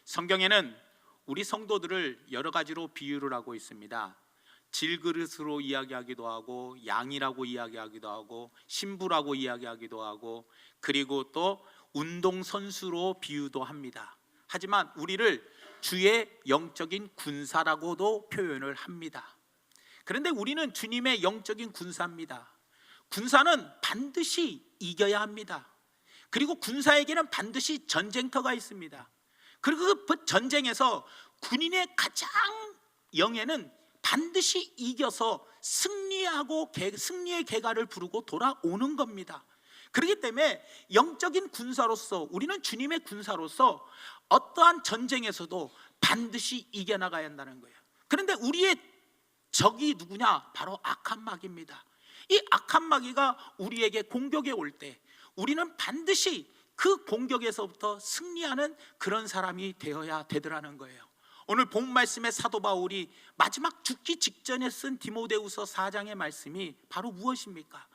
성경에는 우리 성도들을 여러 가지로 비유를 하고 있습니다. 질그릇으로 이야기하기도 하고, 양이라고 이야기하기도 하고, 신부라고 이야기하기도 하고, 그리고 또 운동선수로 비유도 합니다. 하지만 우리를 주의 영적인 군사라고도 표현을 합니다. 그런데 우리는 주님의 영적인 군사입니다. 군사는 반드시 이겨야 합니다. 그리고 군사에게는 반드시 전쟁터가 있습니다. 그리고 그 전쟁에서 군인의 가장 영예는 반드시 이겨서 승리하고 승리의 계가를 부르고 돌아오는 겁니다. 그렇기 때문에 영적인 군사로서, 우리는 주님의 군사로서 어떠한 전쟁에서도 반드시 이겨나가야 한다는 거예요. 그런데 우리의 적이 누구냐? 바로 악한 마귀입니다. 이 악한 마귀가 우리에게 공격해 올 때 우리는 반드시 그 공격에서부터 승리하는 그런 사람이 되어야 되더라는 거예요. 오늘 본 말씀의 사도 바울이 마지막 죽기 직전에 쓴 디모데후서 4장의 말씀이 바로 무엇입니까?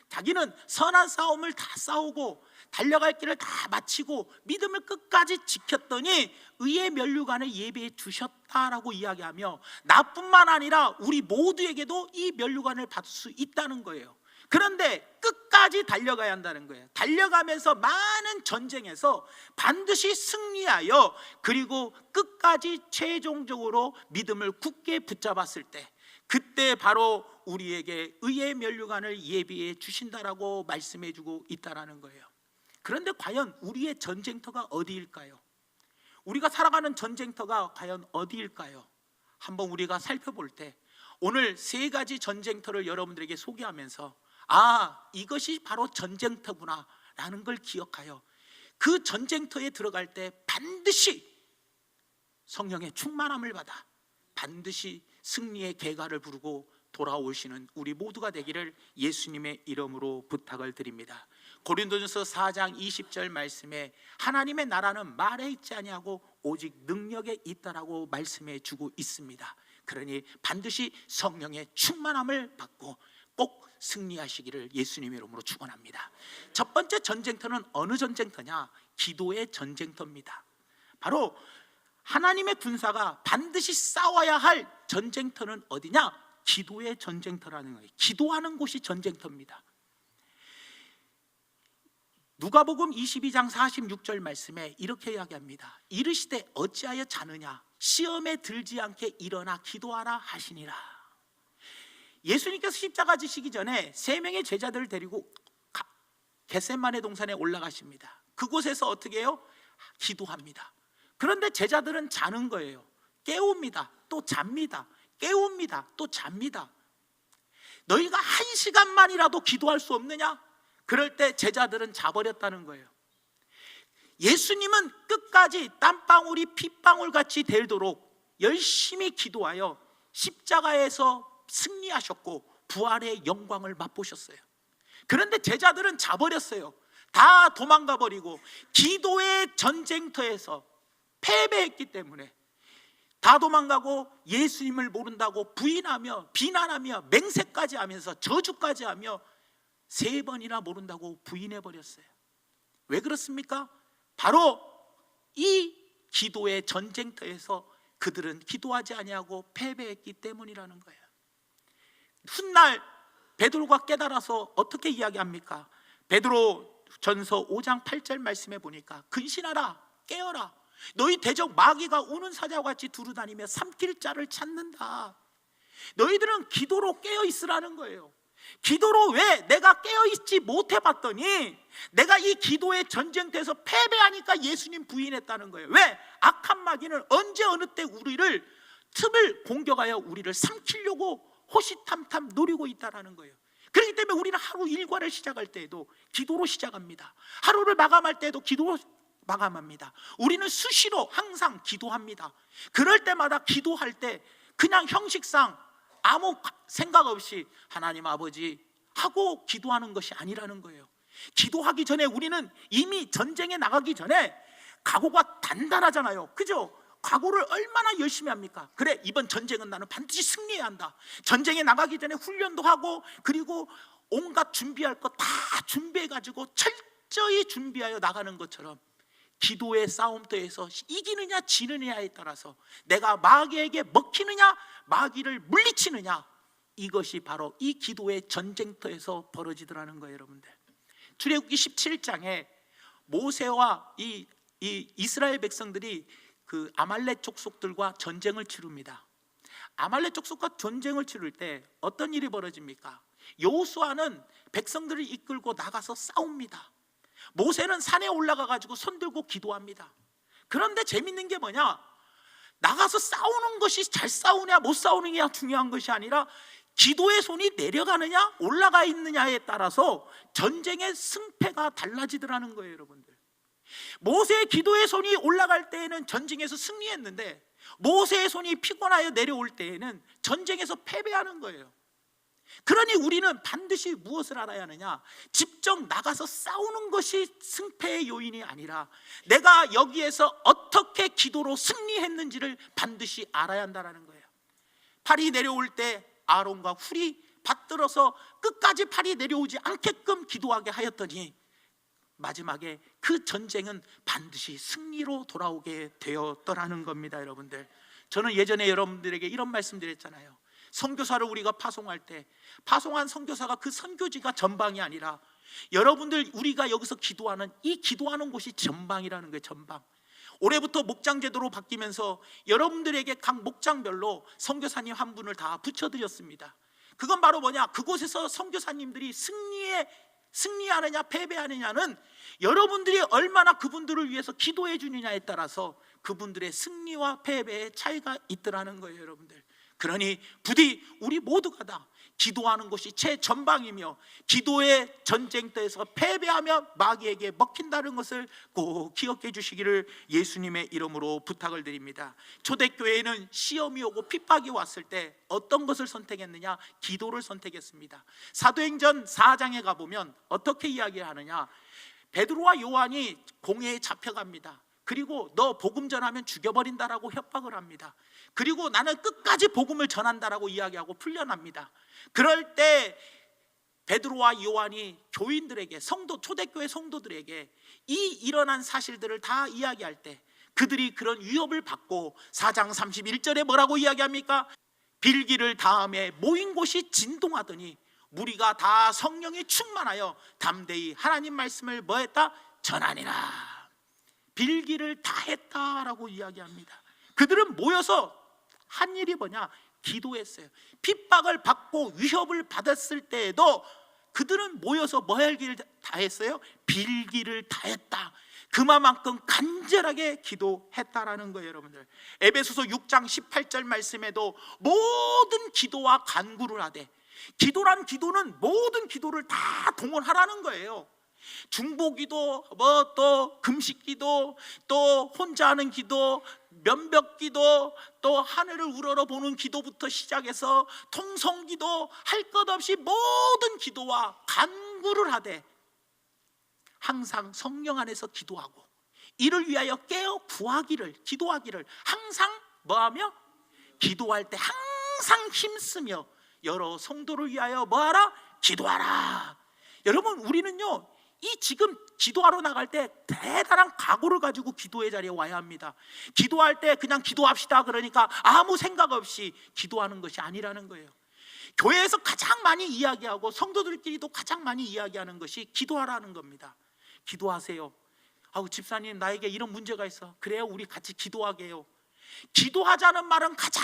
자기는 선한 싸움을 다 싸우고 달려갈 길을 다 마치고 믿음을 끝까지 지켰더니 의의 면류관을 예비해 주셨다라고 이야기하며 나뿐만 아니라 우리 모두에게도 이 면류관을 받을 수 있다는 거예요. 그런데 끝까지 달려가야 한다는 거예요. 달려가면서 많은 전쟁에서 반드시 승리하여 그리고 끝까지 최종적으로 믿음을 굳게 붙잡았을 때, 그때 바로 우리에게 의의 면류관을 예비해 주신다라고 말씀해 주고 있다라는 거예요. 그런데 과연 우리의 전쟁터가 어디일까요? 우리가 살아가는 전쟁터가 과연 어디일까요? 한번 우리가 살펴볼 때 오늘 세 가지 전쟁터를 여러분들에게 소개하면서 이것이 바로 전쟁터구나 라는 걸 기억하여 그 전쟁터에 들어갈 때 반드시 성령의 충만함을 받아 반드시 승리의 계가를 부르고 돌아오시는 우리 모두가 되기를 예수님의 이름으로 부탁을 드립니다. 고린도전서 4장 20절 말씀에 하나님의 나라는 말에 있지 아니하고 오직 능력에 있다라고 말씀해 주고 있습니다. 그러니 반드시 성령의 충만함을 받고 꼭 승리하시기를 예수님의 이름으로 축원합니다. 첫 번째 전쟁터는 어느 전쟁터냐? 기도의 전쟁터입니다. 바로 하나님의 군사가 반드시 싸워야 할 전쟁터는 어디냐? 기도의 전쟁터라는 거예요. 기도하는 곳이 전쟁터입니다. 누가복음 22장 46절 말씀에 이렇게 이야기합니다. 이르시되 어찌하여 자느냐? 시험에 들지 않게 일어나 기도하라 하시니라. 예수님께서 십자가 지시기 전에 세 명의 제자들을 데리고 겟세마네 동산에 올라가십니다. 그곳에서 어떻게 해요? 기도합니다. 그런데 제자들은 자는 거예요. 깨웁니다. 또 잡니다. 깨웁니다. 또 잡니다. 너희가 1시간만이라도 기도할 수 없느냐? 그럴 때 제자들은 자버렸다는 거예요. 예수님은 끝까지 땀방울이 핏방울같이 되도록 열심히 기도하여 십자가에서 승리하셨고 부활의 영광을 맛보셨어요. 그런데 제자들은 자버렸어요. 다 도망가 버리고 기도의 전쟁터에서 패배했기 때문에 다 도망가고 예수님을 모른다고 부인하며 비난하며 맹세까지 하면서 저주까지 하며 3번이나 모른다고 부인해버렸어요. 왜 그렇습니까? 바로 이 기도의 전쟁터에서 그들은 기도하지 아니하고 패배했기 때문이라는 거예요. 훗날 베드로가 깨달아서 어떻게 이야기합니까? 베드로 전서 5장 8절 말씀에 보니까 근신하라, 깨어라, 너희 대적 마귀가 우는 사자와 같이 두루다니며 삼킬 자를 찾는다. 너희들은 기도로 깨어 있으라는 거예요. 기도로 왜 내가 깨어있지 못해 봤더니 내가 이 기도의 전쟁터에서 패배하니까 예수님 부인했다는 거예요. 왜? 악한 마귀는 언제 어느 때 우리를 틈을 공격하여 우리를 삼키려고 호시탐탐 노리고 있다는 거예요. 그렇기 때문에 우리는 하루 일과를 시작할 때에도 기도로 시작합니다. 하루를 마감할 때에도 기도로 마감합니다. 우리는 수시로 항상 기도합니다. 그럴 때마다 기도할 때 그냥 형식상 아무 생각 없이 하나님 아버지 하고 기도하는 것이 아니라는 거예요. 기도하기 전에 우리는 이미 전쟁에 나가기 전에 각오가 단단하잖아요. 그죠? 각오를 얼마나 열심히 합니까? 그래, 이번 전쟁은 나는 반드시 승리해야 한다. 전쟁에 나가기 전에 훈련도 하고 그리고 온갖 준비할 거 다 준비해가지고 철저히 준비하여 나가는 것처럼 기도의 싸움터에서 이기느냐 지느냐에 따라서 내가 마귀에게 먹히느냐 마귀를 물리치느냐, 이것이 바로 이 기도의 전쟁터에서 벌어지더라는 거예요. 여러분들, 출애굽기 17장에 모세와 이 이스라엘 백성들이 그 아말렉 족속들과 전쟁을 치릅니다. 아말렉 족속과 전쟁을 치를 때 어떤 일이 벌어집니까? 여호수아는 백성들을 이끌고 나가서 싸웁니다. 모세는 산에 올라가 가지고 손 들고 기도합니다. 그런데 재밌는 게 뭐냐, 나가서 싸우는 것이 잘 싸우냐 못 싸우느냐 중요한 것이 아니라 기도의 손이 내려가느냐 올라가 있느냐에 따라서 전쟁의 승패가 달라지더라는 거예요. 여러분들, 모세의 기도의 손이 올라갈 때에는 전쟁에서 승리했는데 모세의 손이 피곤하여 내려올 때에는 전쟁에서 패배하는 거예요. 그러니 우리는 반드시 무엇을 알아야 하느냐, 직접 나가서 싸우는 것이 승패의 요인이 아니라 내가 여기에서 어떻게 기도로 승리했는지를 반드시 알아야 한다는 거예요. 팔이 내려올 때 아론과 훌이 받들어서 끝까지 팔이 내려오지 않게끔 기도하게 하였더니 마지막에 그 전쟁은 반드시 승리로 돌아오게 되었더라는 겁니다. 여러분들, 저는 예전에 여러분들에게 이런 말씀 드렸잖아요. 선교사를 우리가 파송할 때 파송한 선교사가 그 선교지가 전방이 아니라 여러분들 우리가 여기서 기도하는 이 기도하는 곳이 전방이라는 거예요. 전방. 올해부터 목장 제도로 바뀌면서 여러분들에게 각 목장별로 선교사님 한 분을 다 붙여드렸습니다. 그건 바로 뭐냐, 그곳에서 선교사님들이 승리하느냐 패배하느냐는 여러분들이 얼마나 그분들을 위해서 기도해 주느냐에 따라서 그분들의 승리와 패배의 차이가 있더라는 거예요. 여러분들, 그러니 부디 우리 모두가 다 기도하는 것이 최전방이며 기도의 전쟁터에서 패배하며 마귀에게 먹힌다는 것을 꼭 기억해 주시기를 예수님의 이름으로 부탁을 드립니다. 초대교회에는 시험이 오고 핍박이 왔을 때 어떤 것을 선택했느냐? 기도를 선택했습니다. 사도행전 4장에 가보면 어떻게 이야기하느냐, 베드로와 요한이 공회에 잡혀갑니다. 그리고 너 복음 전하면 죽여버린다라고 협박을 합니다. 그리고 나는 끝까지 복음을 전한다라고 이야기하고 풀려납니다. 그럴 때 베드로와 요한이 교인들에게, 초대교회 성도들에게 이 일어난 사실들을 다 이야기할 때 그들이 그런 위협을 받고 4장 31절에 뭐라고 이야기합니까? 빌기를 다음에 모인 곳이 진동하더니 무리가 다 성령이 충만하여 담대히 하나님 말씀을 뭐했다? 전하니라. 빌기를 다 했다라고 이야기합니다. 그들은 모여서 한 일이 뭐냐? 기도했어요. 핍박을 받고 위협을 받았을 때에도 그들은 모여서 뭐 할기를 다 했어요? 빌기를 다 했다. 그만큼 간절하게 기도했다라는 거예요. 여러분들, 에베소서 6장 18절 말씀에도 모든 기도와 간구를 하되, 기도란 기도는 모든 기도를 다 동원하라는 거예요. 중보기도, 또 금식기도, 또 혼자 하는 기도, 면벽기도, 또 하늘을 우러러보는 기도부터 시작해서 통성기도, 할 것 없이 모든 기도와 간구를 하되 항상 성령 안에서 기도하고 이를 위하여 깨어 구하기를, 기도하기를 항상 뭐하며? 기도할 때 항상 힘쓰며 여러 성도를 위하여 뭐하라? 기도하라. 여러분, 우리는요 이 지금 기도하러 나갈 때 대단한 각오를 가지고 기도의 자리에 와야 합니다. 기도할 때 그냥 기도합시다 그러니까 아무 생각 없이 기도하는 것이 아니라는 거예요. 교회에서 가장 많이 이야기하고 성도들끼리도 가장 많이 이야기하는 것이 기도하라는 겁니다. 기도하세요. 아우 집사님, 나에게 이런 문제가 있어. 그래요, 우리 같이 기도하게 해요. 기도하자는 말은 가장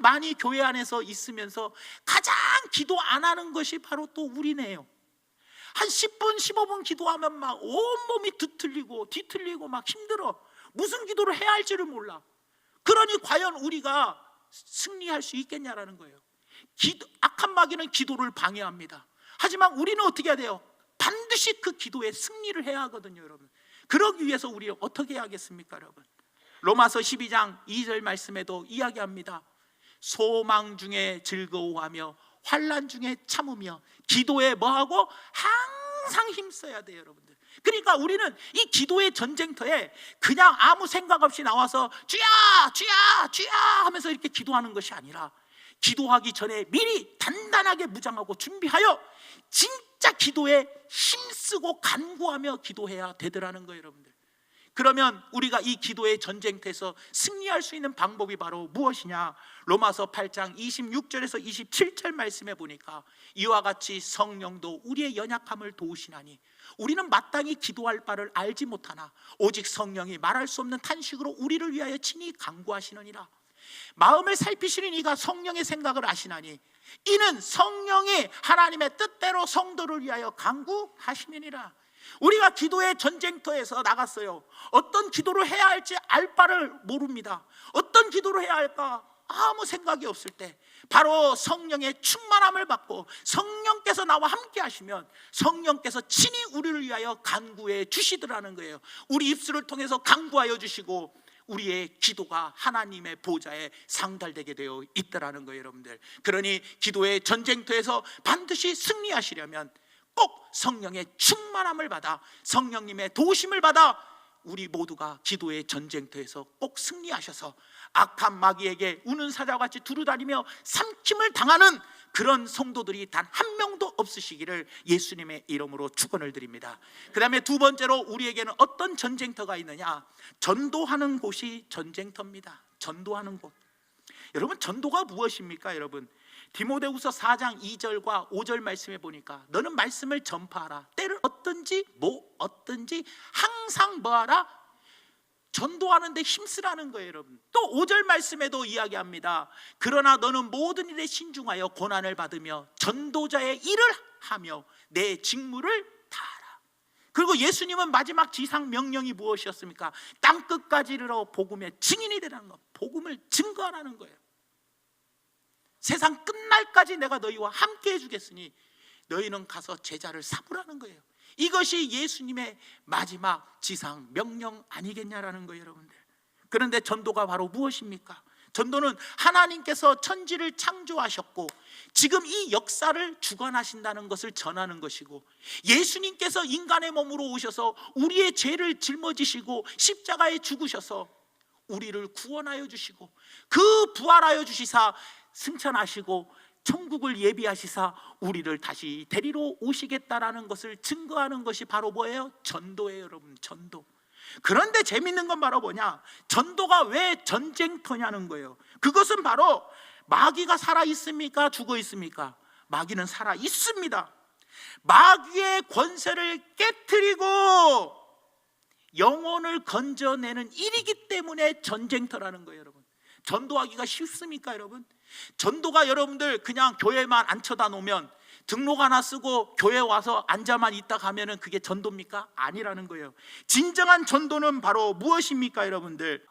많이 교회 안에서 있으면서 가장 기도 안 하는 것이 바로 또 우리네요. 한 10분 15분 기도하면 막 온몸이 뒤틀리고 막 힘들어. 무슨 기도를 해야 할지를 몰라. 그러니 과연 우리가 승리할 수 있겠냐라는 거예요. 악한 마귀는 기도를 방해합니다. 하지만 우리는 어떻게 해야 돼요? 반드시 그 기도에 승리를 해야 하거든요. 여러분, 그러기 위해서 우리가 어떻게 해야 하겠습니까? 여러분, 로마서 12장 2절 말씀에도 이야기합니다. 소망 중에 즐거워하며 환난 중에 참으며 기도에 뭐하고? 항상 힘써야 돼요. 여러분들, 그러니까 우리는 이 기도의 전쟁터에 그냥 아무 생각 없이 나와서 주야 주야 주야 하면서 이렇게 기도하는 것이 아니라 기도하기 전에 미리 단단하게 무장하고 준비하여 진짜 기도에 힘쓰고 간구하며 기도해야 되더라는 거예요. 여러분들, 그러면 우리가 이 기도의 전쟁터에서 승리할 수 있는 방법이 바로 무엇이냐? 로마서 8장 26절에서 27절 말씀해 보니까 이와 같이 성령도 우리의 연약함을 도우시나니 우리는 마땅히 기도할 바를 알지 못하나 오직 성령이 말할 수 없는 탄식으로 우리를 위하여 친히 간구하시느니라. 마음을 살피시는 이가 성령의 생각을 아시나니 이는 성령이 하나님의 뜻대로 성도를 위하여 간구하시느니라. 우리가 기도의 전쟁터에서 나갔어요. 어떤 기도를 해야 할지 알 바를 모릅니다. 어떤 기도를 해야 할까 아무 생각이 없을 때 바로 성령의 충만함을 받고 성령께서 나와 함께 하시면 성령께서 친히 우리를 위하여 간구해 주시더라는 거예요. 우리 입술을 통해서 간구하여 주시고 우리의 기도가 하나님의 보좌에 상달되게 되어 있더라는 거예요, 여러분들. 그러니 기도의 전쟁터에서 반드시 승리하시려면 꼭 성령의 충만함을 받아 성령님의 도우심을 받아 우리 모두가 기도의 전쟁터에서 꼭 승리하셔서 악한 마귀에게 우는 사자와 같이 두루다니며 삼킴을 당하는 그런 성도들이 단 한 명도 없으시기를 예수님의 이름으로 축원을 드립니다. 그 다음에 두 번째로 우리에게는 어떤 전쟁터가 있느냐? 전도하는 곳이 전쟁터입니다. 전도하는 곳. 여러분, 전도가 무엇입니까? 여러분, 디모데후서 4장 2절과 5절 말씀해 보니까 너는 말씀을 전파하라. 때를 얻든지 뭐 얻든지 항상 뭐하라? 전도하는데 힘쓰라는 거예요, 여러분. 또 5절 말씀에도 이야기합니다. 그러나 너는 모든 일에 신중하여 고난을 받으며 전도자의 일을 하며 내 직무를 다하라. 그리고 예수님은 마지막 지상 명령이 무엇이었습니까? 땅끝까지 이르러 복음의 증인이 되라는 것, 복음을 증거하라는 거예요. 세상 끝날까지 내가 너희와 함께 해주겠으니 너희는 가서 제자를 삼으라는 거예요. 이것이 예수님의 마지막 지상 명령 아니겠냐라는 거예요, 여러분들. 그런데 전도가 바로 무엇입니까? 전도는 하나님께서 천지를 창조하셨고 지금 이 역사를 주관하신다는 것을 전하는 것이고, 예수님께서 인간의 몸으로 오셔서 우리의 죄를 짊어지시고 십자가에 죽으셔서 우리를 구원하여 주시고 그 부활하여 주시사 승천하시고 천국을 예비하시사 우리를 다시 데리러 오시겠다라는 것을 증거하는 것이 바로 뭐예요? 전도예요, 여러분. 전도. 그런데 재밌는 건 바로 뭐냐? 전도가 왜 전쟁터냐는 거예요. 그것은 바로 마귀가 살아 있습니까? 죽어 있습니까? 마귀는 살아 있습니다. 마귀의 권세를 깨트리고 영혼을 건져내는 일이기 때문에 전쟁터라는 거예요, 여러분. 전도하기가 쉽습니까, 여러분? 전도가 여러분들 그냥 교회만 앉혀다 놓으면 등록 하나 쓰고 교회 와서 앉아만 있다 가면은 그게 전도입니까? 아니라는 거예요. 진정한 전도는 바로 무엇입니까, 여러분들?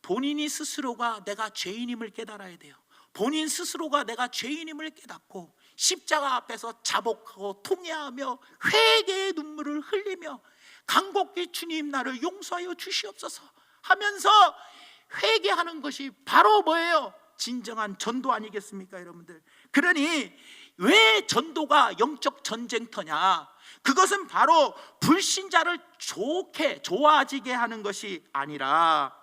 본인이 스스로가 내가 죄인임을 깨달아야 돼요. 본인 스스로가 내가 죄인임을 깨닫고 십자가 앞에서 자복하고 통회하며 회개의 눈물을 흘리며 간곡히 주님 나를 용서하여 주시옵소서 하면서 회개하는 것이 바로 뭐예요? 진정한 전도 아니겠습니까, 여러분들? 그러니 왜 전도가 영적 전쟁터냐? 그것은 바로 불신자를 좋아지게 하는 것이 아니라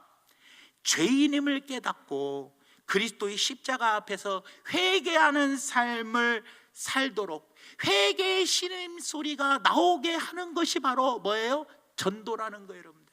죄인임을 깨닫고 그리스도의 십자가 앞에서 회개하는 삶을 살도록 회개의 신음소리가 나오게 하는 것이 바로 뭐예요? 전도라는 거예요, 여러분들.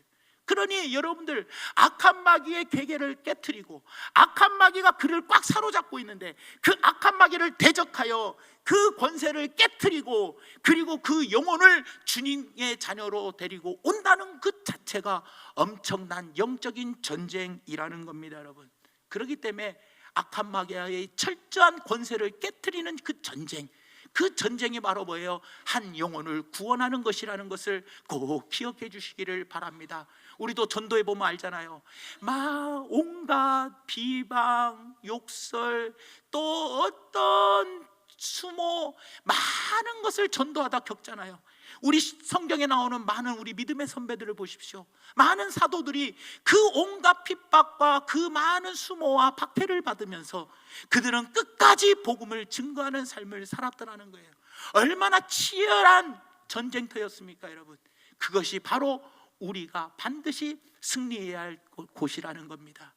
그러니 여러분들, 악한 마귀의 괴계를 깨트리고 악한 마귀가 그를 꽉 사로잡고 있는데 그 악한 마귀를 대적하여 그 권세를 깨트리고 그리고 그 영혼을 주님의 자녀로 데리고 온다는 그 자체가 엄청난 영적인 전쟁이라는 겁니다, 여러분. 그렇기 때문에 악한 마귀의 철저한 권세를 깨트리는 그 전쟁, 그 전쟁이 바로 뭐예요? 한 영혼을 구원하는 것이라는 것을 꼭 기억해 주시기를 바랍니다. 우리도 전도해 보면 알잖아요. 막 온갖 비방, 욕설, 또 어떤 수모, 많은 것을 전도하다 겪잖아요. 우리 성경에 나오는 많은 우리 믿음의 선배들을 보십시오. 많은 사도들이 그 온갖 핍박과 그 많은 수모와 박해를 받으면서 그들은 끝까지 복음을 증거하는 삶을 살았더라는 거예요. 얼마나 치열한 전쟁터였습니까, 여러분? 그것이 바로 우리가 반드시 승리해야 할 곳이라는 겁니다.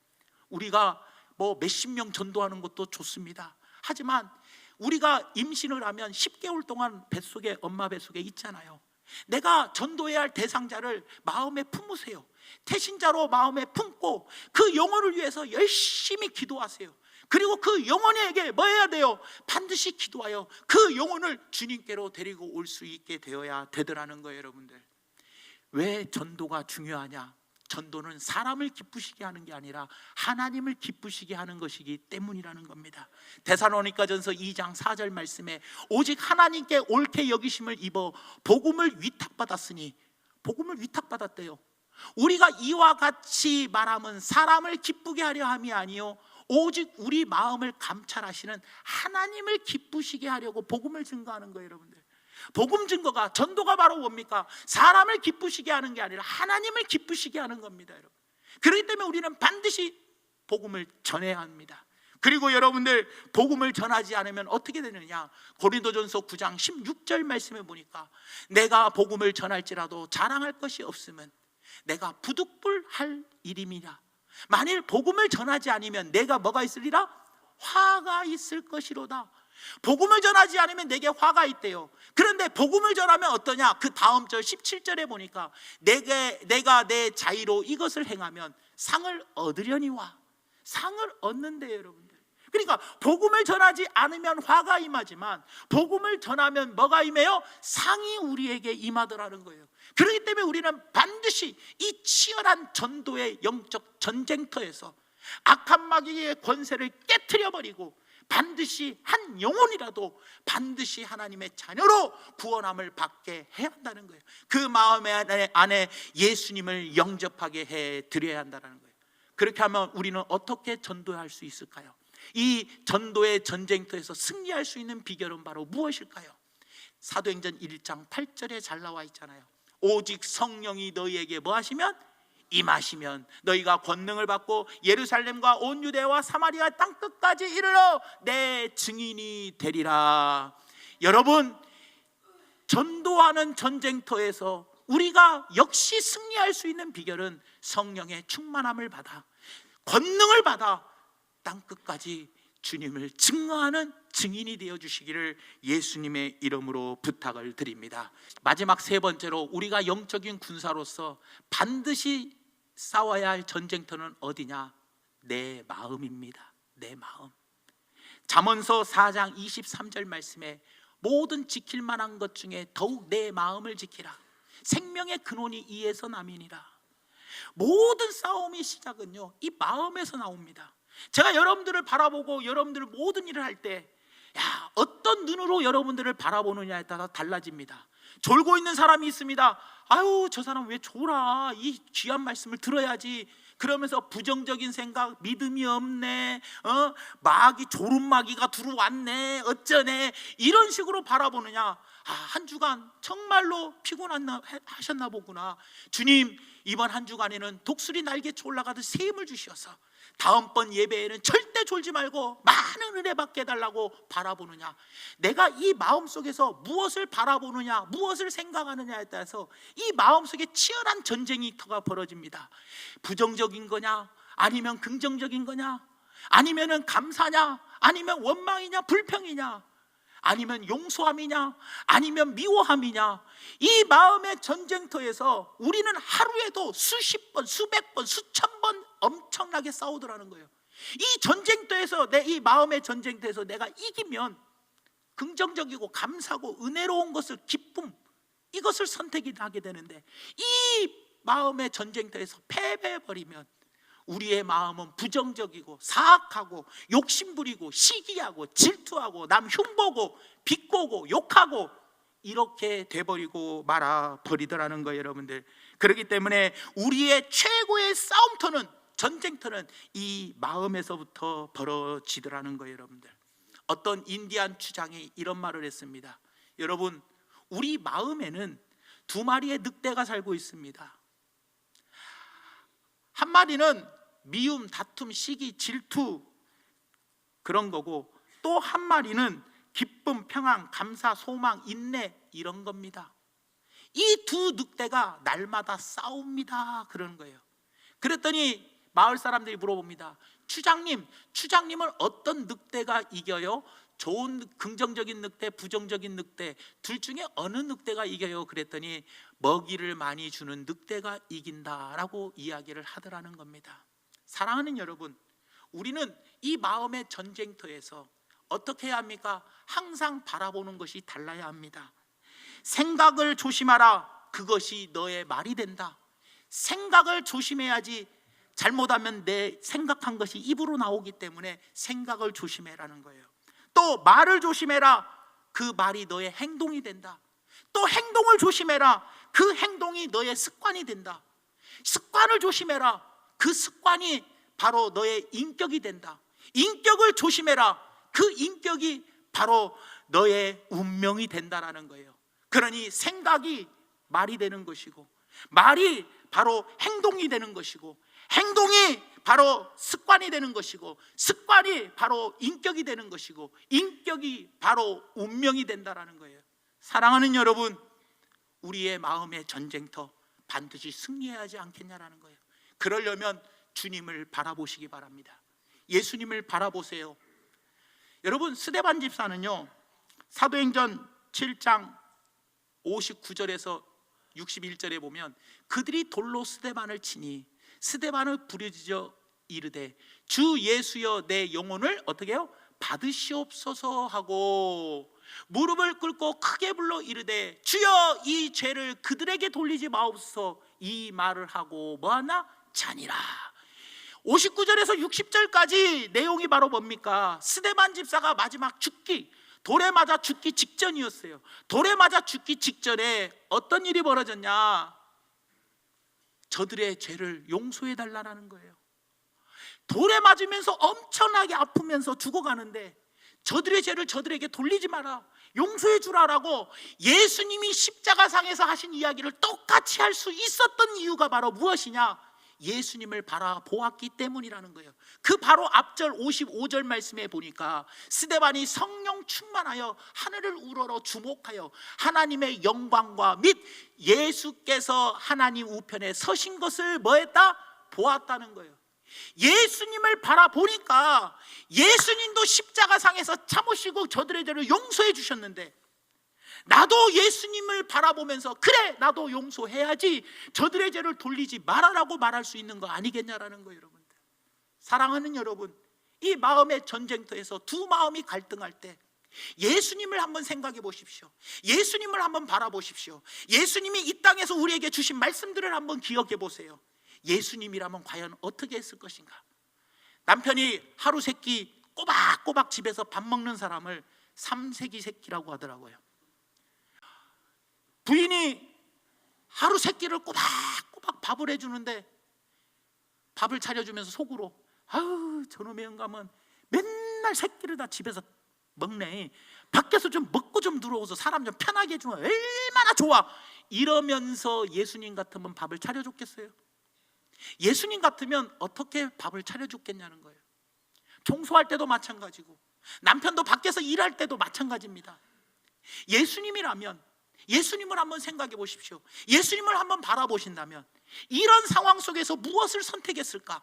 우리가 뭐 몇십 명 전도하는 것도 좋습니다. 하지만 우리가 임신을 하면 10개월 동안 뱃속에, 엄마 뱃속에 있잖아요. 내가 전도해야 할 대상자를 마음에 품으세요. 태신자로 마음에 품고 그 영혼을 위해서 열심히 기도하세요. 그리고 그 영혼에게 뭐 해야 돼요? 반드시 기도하여 그 영혼을 주님께로 데리고 올 수 있게 되어야 되더라는 거예요. 여러분들, 왜 전도가 중요하냐? 전도는 사람을 기쁘시게 하는 게 아니라 하나님을 기쁘시게 하는 것이기 때문이라는 겁니다. 데살로니가전서 2장 4절 말씀에 오직 하나님께 옳게 여기심을 입어 복음을 위탁받았으니, 복음을 위탁받았대요. 우리가 이와 같이 말함은 사람을 기쁘게 하려 함이 아니요 오직 우리 마음을 감찰하시는 하나님을 기쁘시게 하려고 복음을 증거하는 거예요. 여러분들, 복음 증거가, 전도가 바로 뭡니까? 사람을 기쁘시게 하는 게 아니라 하나님을 기쁘시게 하는 겁니다. 여러분, 그렇기 때문에 우리는 반드시 복음을 전해야 합니다. 그리고 여러분들, 복음을 전하지 않으면 어떻게 되느냐? 고린도전서 9장 16절 말씀에 보니까 내가 복음을 전할지라도 자랑할 것이 없으면 내가 부득불할 일임이라. 만일 복음을 전하지 않으면 내가 뭐가 있으리라? 화가 있을 것이로다. 복음을 전하지 않으면 내게 화가 있대요. 그런데 복음을 전하면 어떠냐? 그 다음 절 17절에 보니까 내가 내 자의로 이것을 행하면 상을 얻으려니와. 상을 얻는데요. 여러분들, 그러니까 복음을 전하지 않으면 화가 임하지만 복음을 전하면 뭐가 임해요? 상이 우리에게 임하더라는 거예요. 그렇기 때문에 우리는 반드시 이 치열한 전도의 영적 전쟁터에서 악한 마귀의 권세를 깨트려버리고 반드시 한 영혼이라도 반드시 하나님의 자녀로 구원함을 받게 해야 한다는 거예요. 그 마음 안에 예수님을 영접하게 해 드려야 한다는 거예요. 그렇게 하면 우리는 어떻게 전도할 수 있을까요? 이 전도의 전쟁터에서 승리할 수 있는 비결은 바로 무엇일까요? 사도행전 1장 8절에 잘 나와 있잖아요. 오직 성령이 너희에게 뭐 하시면? 임하시면 너희가 권능을 받고 예루살렘과 온 유대와 사마리아 땅끝까지 이르러 내 증인이 되리라. 여러분, 전도하는 전쟁터에서 우리가 역시 승리할 수 있는 비결은 성령의 충만함을 받아, 권능을 받아 땅끝까지 주님을 증거하는 증인이 되어 주시기를 예수님의 이름으로 부탁을 드립니다. 마지막 세 번째로, 우리가 영적인 군사로서 반드시 싸워야 할 전쟁터는 어디냐? 내 마음입니다. 내 마음. 잠언서 4장 23절 말씀에 모든 지킬 만한 것 중에 더욱 내 마음을 지키라. 생명의 근원이 이에서 남이니라. 모든 싸움의 시작은요, 이 마음에서 나옵니다. 제가 여러분들을 바라보고 여러분들 모든 일을 할 때 어떤 눈으로 여러분들을 바라보느냐에 따라 달라집니다. 졸고 있는 사람이 있습니다. 아유, 저 사람 왜 졸아? 이 귀한 말씀을 들어야지. 그러면서 부정적인 생각, 믿음이 없네, 마귀, 졸음 마귀가 들어왔네, 어쩌네, 이런 식으로 바라보느냐? 한 주간 정말로 피곤하셨나 보구나. 주님, 이번 한 주간에는 독수리 날개쳐 올라가듯 새 힘을 주셔서 다음번 예배에는 절대 졸지 말고 많은 은혜 받게 해달라고 바라보느냐? 내가 이 마음속에서 무엇을 바라보느냐, 무엇을 생각하느냐에 따라서 이 마음속에 치열한 전쟁터가 벌어집니다. 부정적인 거냐, 아니면 긍정적인 거냐, 아니면 감사냐, 아니면 원망이냐, 불평이냐, 아니면 용서함이냐, 아니면 미워함이냐. 이 마음의 전쟁터에서 우리는 하루에도 수십 번, 수백 번, 수천 번 엄청나게 싸우더라는 거예요. 이 전쟁터에서, 이 마음의 전쟁터에서 내가 이기면 긍정적이고 감사하고 은혜로운 것을, 기쁨, 이것을 선택하게 되는데, 이 마음의 전쟁터에서 패배해버리면 우리의 마음은 부정적이고 사악하고 욕심부리고 시기하고 질투하고 남 흉보고 비꼬고 욕하고 이렇게 돼버리고 말아버리더라는 거예요. 여러분들, 그렇기 때문에 우리의 최고의 싸움터는, 전쟁터는 이 마음에서부터 벌어지더라는 거예요. 여러분들, 어떤 인디안 추장이 이런 말을 했습니다. 여러분, 우리 마음에는 두 마리의 늑대가 살고 있습니다. 한 마리는 미움, 다툼, 시기, 질투, 그런 거고, 또 한 마리는 기쁨, 평안, 감사, 소망, 인내, 이런 겁니다. 이 두 늑대가 날마다 싸웁니다, 그러는 거예요. 그랬더니 마을 사람들이 물어봅니다. 추장님은 어떤 늑대가 이겨요? 좋은 긍정적인 늑대, 부정적인 늑대 둘 중에 어느 늑대가 이겨요? 그랬더니 먹이를 많이 주는 늑대가 이긴다라고 이야기를 하더라는 겁니다. 사랑하는 여러분, 우리는 이 마음의 전쟁터에서 어떻게 해야 합니까? 항상 바라보는 것이 달라야 합니다. 생각을 조심하라. 그것이 너의 말이 된다. 생각을 조심해야지. 잘못하면 내 생각한 것이 입으로 나오기 때문에 생각을 조심해라는 거예요. 또 말을 조심해라. 그 말이 너의 행동이 된다. 또 행동을 조심해라. 그 행동이 너의 습관이 된다. 습관을 조심해라. 그 습관이 바로 너의 인격이 된다. 인격을 조심해라. 그 인격이 바로 너의 운명이 된다라는 거예요. 그러니 생각이 말이 되는 것이고, 말이 바로 행동이 되는 것이고, 행동이 바로 습관이 되는 것이고, 습관이 바로 인격이 되는 것이고, 인격이 바로 운명이 된다라는 거예요. 사랑하는 여러분, 우리의 마음의 전쟁터 반드시 승리해야 하지 않겠냐라는 거예요. 그러려면 주님을 바라보시기 바랍니다. 예수님을 바라보세요. 여러분, 스데반 집사는요, 사도행전 7장 59절에서 61절에 보면 그들이 돌로 스데반을 치니 스데반을 부르짖어 이르되 주 예수여 내 영혼을 어떻게 해요? 받으시옵소서 하고 무릎을 꿇고 크게 불러 이르되 주여 이 죄를 그들에게 돌리지 마옵소서. 이 말을 하고 뭐하나? 자니라. 59절에서 60절까지 내용이 바로 뭡니까? 스데반 집사가 마지막 죽기, 돌에 맞아 죽기 직전이었어요. 돌에 맞아 죽기 직전에 어떤 일이 벌어졌냐? 저들의 죄를 용서해 달라는 거예요. 돌에 맞으면서 엄청나게 아프면서 죽어가는데 저들의 죄를 저들에게 돌리지 마라, 용서해 주라라고 예수님이 십자가상에서 하신 이야기를 똑같이 할 수 있었던 이유가 바로 무엇이냐? 예수님을 바라보았기 때문이라는 거예요. 그 바로 앞절 55절 말씀에 보니까 스데반이 성령 충만하여 하늘을 우러러 주목하여 하나님의 영광과 및 예수께서 하나님 우편에 서신 것을 뭐했다? 보았다는 거예요. 예수님을 바라보니까 예수님도 십자가상에서 참으시고 저들의 죄를 용서해 주셨는데 나도 예수님을 바라보면서 그래 나도 용서해야지, 저들의 죄를 돌리지 말아라고 말할 수 있는 거 아니겠냐라는 거예요. 여러분들, 사랑하는 여러분, 이 마음의 전쟁터에서 두 마음이 갈등할 때 예수님을 한번 생각해 보십시오. 예수님을 한번 바라보십시오. 예수님이 이 땅에서 우리에게 주신 말씀들을 한번 기억해 보세요. 예수님이라면 과연 어떻게 했을 것인가? 남편이 하루 세끼 꼬박꼬박 집에서 밥 먹는 사람을 삼세기 새끼라고 하더라고요. 부인이 하루 세끼를 꼬박꼬박 밥을 해주는데 밥을 차려주면서 속으로 아유 저놈의 영감은 맨날 세끼를 다 집에서 먹네, 밖에서 좀 먹고 좀 들어오서 사람 좀 편하게 해주면 얼마나 좋아, 이러면서 예수님 같으면 밥을 차려줬겠어요? 예수님 같으면 어떻게 밥을 차려줬겠냐는 거예요. 청소할 때도 마찬가지고 남편도 밖에서 일할 때도 마찬가지입니다. 예수님이라면 예수님을 한번 생각해 보십시오. 예수님을 한번 바라보신다면 이런 상황 속에서 무엇을 선택했을까?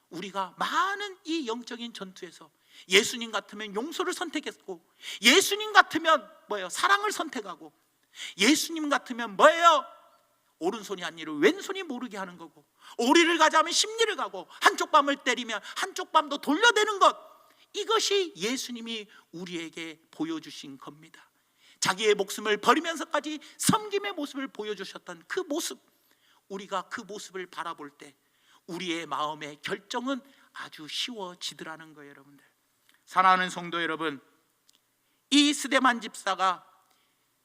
우리가 많은 이 영적인 전투에서 예수님 같으면 용서를 선택했고, 예수님 같으면 뭐예요? 사랑을 선택하고, 예수님 같으면 뭐예요? 오른손이 한 일을 왼손이 모르게 하는 거고, 오리를 가자면 십리를 가고, 한쪽 밤을 때리면 한쪽 밤도 돌려대는 것, 이것이 예수님이 우리에게 보여주신 겁니다. 자기의 목숨을 버리면서까지 섬김의 모습을 보여주셨던 그 모습, 우리가 그 모습을 바라볼 때 우리의 마음의 결정은 아주 쉬워지더라는 거예요. 여러분들, 사랑하는 성도 여러분, 이 스데반 집사가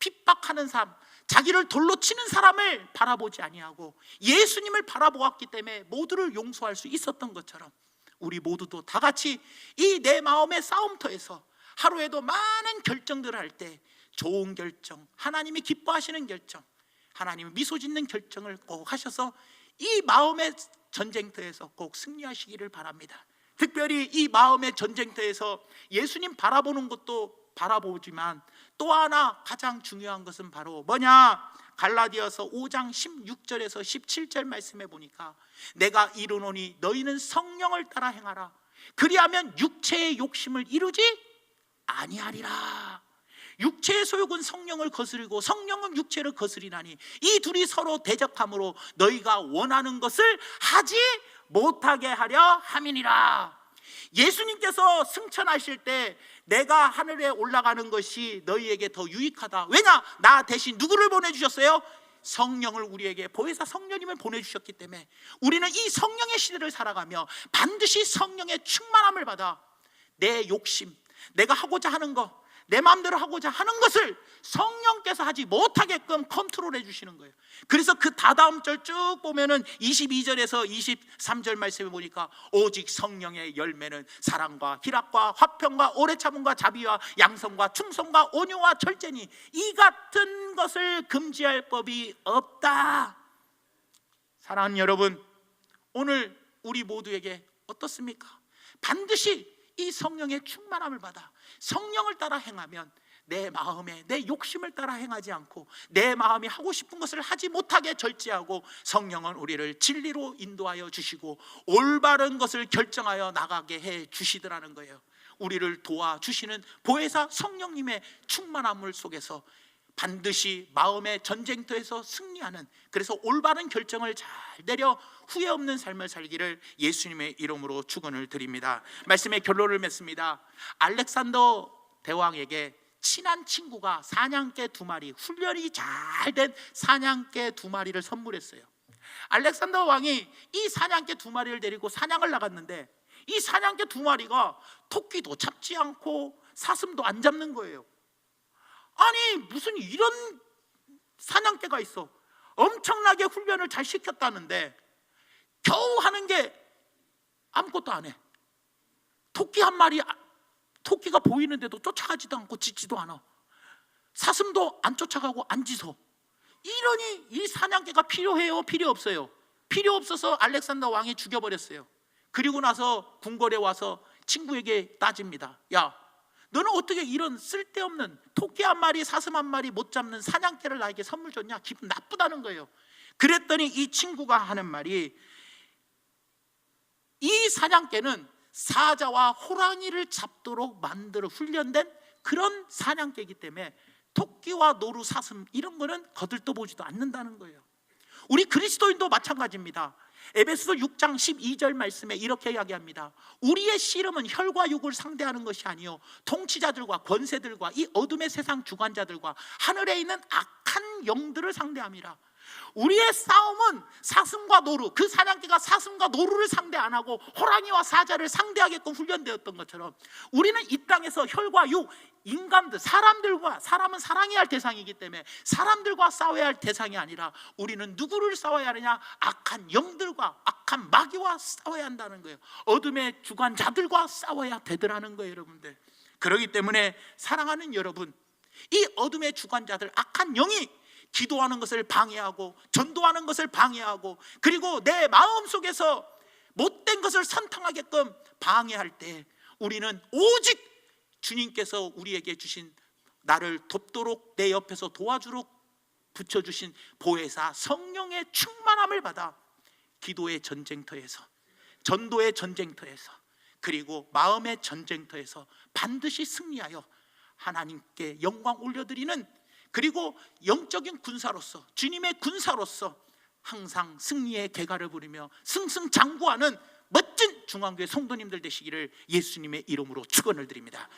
핍박하는 사람, 자기를 돌로 치는 사람을 바라보지 아니하고 예수님을 바라보았기 때문에 모두를 용서할 수 있었던 것처럼 우리 모두도 다 같이 이 내 마음의 싸움터에서 하루에도 많은 결정들을 할 때 좋은 결정, 하나님이 기뻐하시는 결정, 하나님이 미소 짓는 결정을 꼭 하셔서 이 마음의 전쟁터에서 꼭 승리하시기를 바랍니다. 특별히 이 마음의 전쟁터에서 예수님 바라보는 것도 바라보지만 또 하나 가장 중요한 것은 바로 뭐냐? 갈라디아서 5장 16절에서 17절 말씀해 보니까 내가 이르노니 너희는 성령을 따라 행하라. 그리하면 육체의 욕심을 이루지 아니하리라. 육체의 소욕은 성령을 거스르고 성령은 육체를 거스리나니 이 둘이 서로 대적함으로 너희가 원하는 것을 하지 못하게 하려 함이니라. 예수님께서 승천하실 때 내가 하늘에 올라가는 것이 너희에게 더 유익하다. 왜냐? 나 대신 누구를 보내주셨어요? 성령을 우리에게 보혜사 성령님을 보내주셨기 때문에 우리는 이 성령의 시대를 살아가며 반드시 성령의 충만함을 받아 내 욕심, 내가 하고자 하는 것, 내 마음대로 하고자 하는 것을 성령께서 하지 못하게끔 컨트롤해 주시는 거예요. 그래서 그 다다음 절 쭉 보면은 22절에서 23절 말씀에 보니까 오직 성령의 열매는 사랑과 희락과 화평과 오래 참음과 자비와 양성과 충성과 온유와 절제니 이 같은 것을 금지할 법이 없다. 사랑하는 여러분, 오늘 우리 모두에게 어떻습니까? 반드시 이 성령의 충만함을 받아 성령을 따라 행하면 내 마음에 내 욕심을 따라 행하지 않고 내 마음이 하고 싶은 것을 하지 못하게 절제하고 성령은 우리를 진리로 인도하여 주시고 올바른 것을 결정하여 나가게 해 주시더라는 거예요. 우리를 도와주시는 보혜사 성령님의 충만함을 속에서 반드시 마음의 전쟁터에서 승리하는, 그래서 올바른 결정을 잘 내려 후회 없는 삶을 살기를 예수님의 이름으로 축원을 드립니다. 말씀의 결론을 맺습니다. 알렉산더 대왕에게 친한 친구가 사냥개 2마리, 훈련이 잘 된 사냥개 2마리를 선물했어요. 알렉산더 왕이 이 사냥개 2마리를 데리고 사냥을 나갔는데 이 사냥개 2마리가 토끼도 잡지 않고 사슴도 안 잡는 거예요. 아니 무슨 이런 사냥개가 있어. 엄청나게 훈련을 잘 시켰다는데 겨우 하는 게 아무것도 안 해. 토끼 한 마리, 토끼가 보이는데도 쫓아가지도 않고 짖지도 않아. 사슴도 안 쫓아가고 안 짖어. 이러니 이 사냥개가 필요해요? 필요 없어요? 필요 없어서 알렉산더 왕이 죽여버렸어요. 그리고 나서 궁궐에 와서 친구에게 따집니다. 야, 너는 어떻게 이런 쓸데없는 토끼 한 마리, 사슴 한 마리 못 잡는 사냥개를 나에게 선물 줬냐? 기분 나쁘다는 거예요. 그랬더니 이 친구가 하는 말이, 이 사냥개는 사자와 호랑이를 잡도록 만들어 훈련된 그런 사냥개이기 때문에 토끼와 노루, 사슴 이런 거는 거들떠보지도 않는다는 거예요. 우리 그리스도인도 마찬가지입니다. 에베소서 6장 12절 말씀에 이렇게 이야기합니다. 우리의 씨름은 혈과 육을 상대하는 것이 아니요 통치자들과 권세들과 이 어둠의 세상 주관자들과 하늘에 있는 악한 영들을 상대함이라. 우리의 싸움은 사슴과 노루, 그 사냥개가 사슴과 노루를 상대 안 하고 호랑이와 사자를 상대하게끔 훈련되었던 것처럼 우리는 이 땅에서 혈과 육, 인간들, 사람들과, 사람은 사랑해야 할 대상이기 때문에 사람들과 싸워야 할 대상이 아니라 우리는 누구를 싸워야 하느냐? 악한 영들과 악한 마귀와 싸워야 한다는 거예요. 어둠의 주관자들과 싸워야 되더라는 거예요, 여러분들. 그렇기 때문에 사랑하는 여러분, 이 어둠의 주관자들, 악한 영이 기도하는 것을 방해하고 전도하는 것을 방해하고 그리고 내 마음속에서 못된 것을 선택하게끔 방해할 때 우리는 오직 주님께서 우리에게 주신, 나를 돕도록 내 옆에서 도와주도록 붙여주신 보혜사 성령의 충만함을 받아 기도의 전쟁터에서, 전도의 전쟁터에서, 그리고 마음의 전쟁터에서 반드시 승리하여 하나님께 영광 올려드리는, 그리고 영적인 군사로서, 주님의 군사로서 항상 승리의 개가를 부리며 승승장구하는 멋진 중앙교회 성도님들 되시기를 예수님의 이름으로 축원을 드립니다.